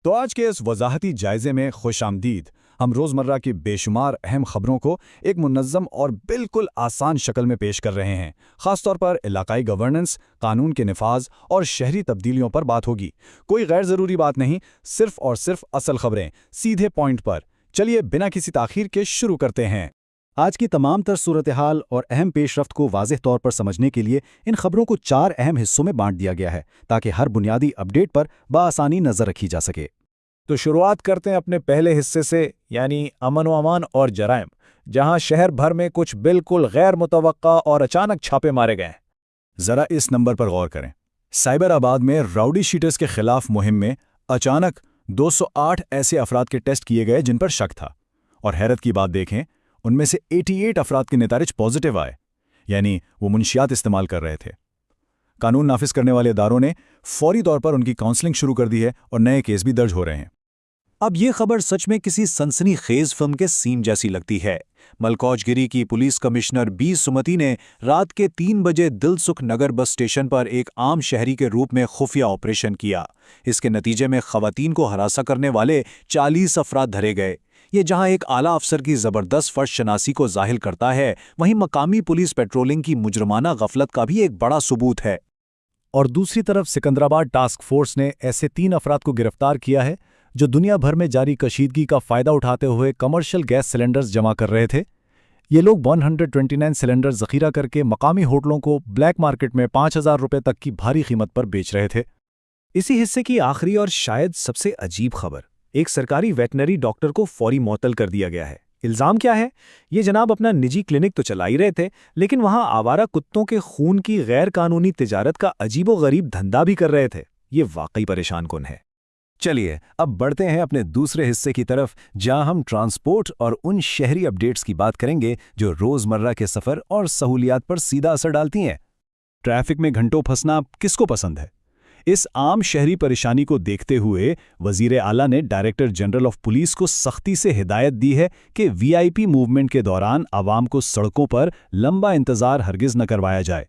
تو آج کے اس وضاحتی جائزے میں خوش آمدید۔ ہم روزمرہ کی بے شمار اہم خبروں کو ایک منظم اور بالکل آسان شکل میں پیش کر رہے ہیں۔ خاص طور پر علاقائی گورننس، قانون کے نفاذ اور شہری تبدیلیوں پر بات ہوگی۔ کوئی غیر ضروری بات نہیں، صرف اور صرف اصل خبریں، سیدھے پوائنٹ پر۔ چلیے بنا کسی تاخیر کے شروع کرتے ہیں۔ آج کی تمام تر صورتحال اور اہم پیش رفت کو واضح طور پر سمجھنے کے لیے ان خبروں کو 4 اہم حصوں میں بانٹ دیا گیا ہے تاکہ ہر بنیادی اپڈیٹ پر بآسانی نظر رکھی جا سکے۔ تو شروعات کرتے ہیں اپنے پہلے حصے سے، یعنی امن و امان اور جرائم، جہاں شہر بھر میں کچھ بالکل غیر متوقع اور اچانک چھاپے مارے گئے ہیں۔ ذرا اس نمبر پر غور کریں۔ سائبر آباد میں راؤڈی شیٹرز کے خلاف مہم میں اچانک 208 ایسے افراد کے ٹیسٹ کیے گئے جن پر شک تھا، اور حیرت کی بات دیکھیں، ان میں سے 88 افراد کے نتائج پازیٹیو آئے، یعنی وہ منشیات استعمال کر رہے تھے۔ قانون نافذ کرنے والے اداروں نے فوری طور پر ان کی کاؤنسلنگ شروع کر دی ہے اور نئے کیس بھی درج ہو رہے ہیں۔ اب یہ خبر سچ میں کسی سنسنی خیز فلم کے سین جیسی لگتی ہے۔ ملکوج گری کی پولیس کمشنر بی سمتی نے رات کے 3 بجے دل سکھ نگر بس اسٹیشن پر ایک عام شہری کے روپ میں خفیہ آپریشن کیا۔ اس کے نتیجے میں خواتین کو ہراساں کرنے والے 40 افراد دھرے گئے۔ یہ جہاں ایک اعلیٰ افسر کی زبردست فرض شناسی کو ظاہر کرتا ہے، وہیں مقامی پولیس پیٹرولنگ کی مجرمانہ غفلت کا بھی ایک بڑا ثبوت ہے۔ اور دوسری طرف سکندرآباد ٹاسک فورس نے ایسے 3 افراد کو گرفتار کیا ہے جو دنیا بھر میں جاری کشیدگی کا فائدہ اٹھاتے ہوئے کمرشل گیس سلنڈرز جمع کر رہے تھے۔ یہ لوگ 129 سلنڈر ذخیرہ کر کے مقامی ہوٹلوں کو بلیک مارکیٹ میں 5000 روپے تک کی بھاری قیمت پر بیچ رہے تھے۔ اسی حصے کی آخری اور شاید سب سے عجیب خبر، ایک سرکاری ویٹنری ڈاکٹر کو فوری معطل کر دیا گیا ہے۔ الزام کیا ہے؟ یہ جناب اپنا نجی کلینک تو چلا ہی رہے تھے، لیکن وہاں آوارہ کتوں کے خون کی غیر قانونی تجارت کا عجیب و غریب دھندا بھی کر رہے تھے۔ یہ واقعی پریشان کن ہے۔ چلیے اب بڑھتے ہیں اپنے دوسرے حصے کی طرف، جہاں ہم ٹرانسپورٹ اور ان شہری اپڈیٹس کی بات کریں گے جو روزمرہ کے سفر اور سہولیات پر سیدھا اثر ڈالتی ہیں۔ ٹریفک میں گھنٹوں پھنسنا کس کو پسند ہے؟ اس عام شہری پریشانی کو دیکھتے ہوئے وزیر اعلیٰ نے ڈائریکٹر جنرل آف پولیس کو سختی سے ہدایت دی ہے کہ وی آئی پی موومنٹ کے دوران عوام کو سڑکوں پر لمبا انتظار ہرگز نہ کروایا جائے۔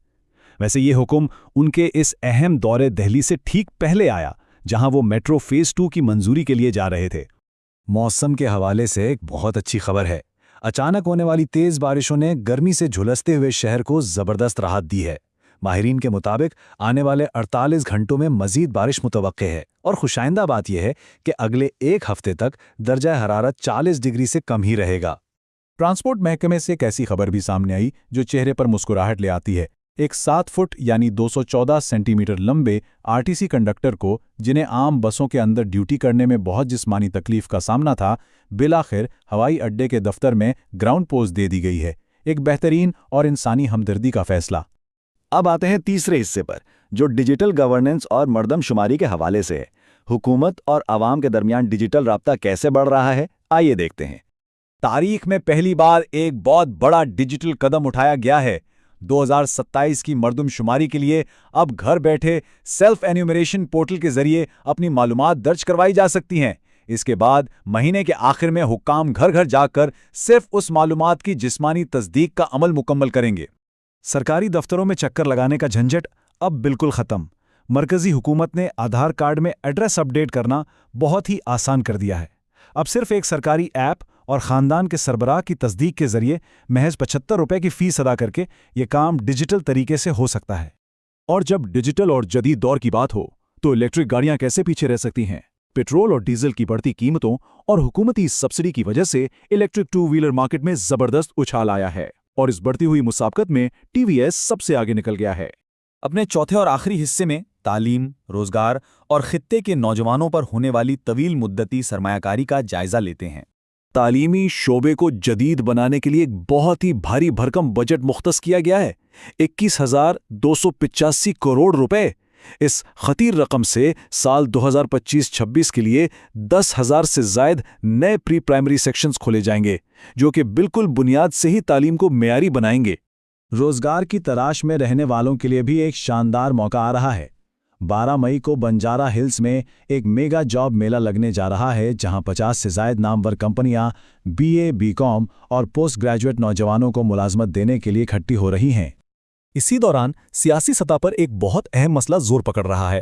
ویسے یہ حکم ان کے اس اہم دورے دہلی سے ٹھیک پہلے آیا جہاں وہ میٹرو فیز 2 کی منظوری کے لیے جا رہے تھے۔ موسم کے حوالے سے ایک بہت اچھی خبر ہے۔ اچانک ہونے والی تیز بارشوں نے گرمی سے جھلستے ہوئے شہر کو زبردست راحت دی ہے۔ ماہرین کے مطابق آنے والے 48 گھنٹوں میں مزید بارش متوقع ہے، اور خوشائندہ بات یہ ہے کہ اگلے 1 ہفتے تک درجہ حرارت 40 ڈگری سے کم ہی رہے گا۔ ٹرانسپورٹ محکمے سے ایک ایسی خبر بھی سامنے آئی جو چہرے پر مسکراہٹ لے آتی ہے۔ ایک 7 فٹ یعنی 214 سینٹی میٹر لمبے آر ٹی سی کنڈکٹر کو، جنہیں عام بسوں کے اندر ڈیوٹی کرنے میں بہت جسمانی تکلیف کا سامنا تھا، بالآخر ہوائی اڈے کے دفتر میں گراؤنڈ پوسٹ دے دی گئی ہے۔ ایک بہترین اور انسانی ہمدردی کا فیصلہ۔ اب آتے ہیں تیسرے حصے پر، جو ڈیجیٹل گورننس اور مردم شماری کے حوالے سے ہے۔ حکومت اور عوام کے درمیان ڈیجیٹل رابطہ کیسے بڑھ رہا ہے، آئیے دیکھتے ہیں۔ تاریخ میں پہلی بار ایک بہت بڑا ڈیجیٹل قدم اٹھایا گیا ہے۔ 2027 کی مردم شماری کے لیے اب گھر بیٹھے سیلف انیومریشن پورٹل کے ذریعے اپنی معلومات درج کروائی جا سکتی ہیں۔ اس کے بعد مہینے کے آخر میں حکام گھر گھر جا کر صرف اس معلومات کی جسمانی تصدیق کا عمل مکمل کریں گے۔ سرکاری دفتروں میں چکر لگانے کا جھنجٹ اب بالکل ختم۔ مرکزی حکومت نے آدھار کارڈ میں ایڈریس اپڈیٹ کرنا بہت ہی آسان کر دیا ہے۔ اب صرف ایک سرکاری ایپ اور خاندان کے سربراہ کی تصدیق کے ذریعے محض 75 روپے کی فیس ادا کر کے یہ کام ڈیجیٹل طریقے سے ہو سکتا ہے۔ اور جب ڈیجیٹل اور جدید دور کی بات ہو تو الیکٹرک گاڑیاں کیسے پیچھے رہ سکتی ہیں؟ پیٹرول اور ڈیزل کی بڑھتی قیمتوں اور حکومتی سبسڈی کی وجہ سے الیکٹرک 2 ویلر مارکیٹ میں زبردست اچھال آیا ہے، اور اس بڑھتی ہوئی مسابقت میں ٹی وی ایس سب سے آگے نکل گیا ہے۔ اپنے چوتھے اور آخری حصے میں تعلیم، روزگار اور خطے کے نوجوانوں پر ہونے والی طویل مدتی سرمایہ کاری کا جائزہ لیتے ہیں۔ تعلیمی شعبے کو جدید بنانے کے لیے ایک بہت ہی بھاری بھرکم بجٹ مختص کیا گیا ہے، 21,285 کروڑ روپے۔ اس خطیر رقم سے سال 2025-26 کے لیے 10,000 سے زائد نئے پری پرائمری سیکشنز کھولے جائیں گے، جو کہ بالکل بنیاد سے ہی تعلیم کو معیاری بنائیں گے۔ روزگار کی تلاش میں رہنے والوں کے لیے بھی ایک شاندار موقع آ رہا ہے۔ 12 مئی کو بنجارہ ہلز میں ایک میگا جاب میلہ لگنے جا رہا ہے، جہاں 50 سے زائد نامور کمپنیاں BA BCom اور پوسٹ گریجویٹ نوجوانوں کو ملازمت دینے کے لیے اکٹھی ہو رہی ہیں۔ اسی دوران سیاسی سطح پر ایک بہت اہم مسئلہ زور پکڑ رہا ہے۔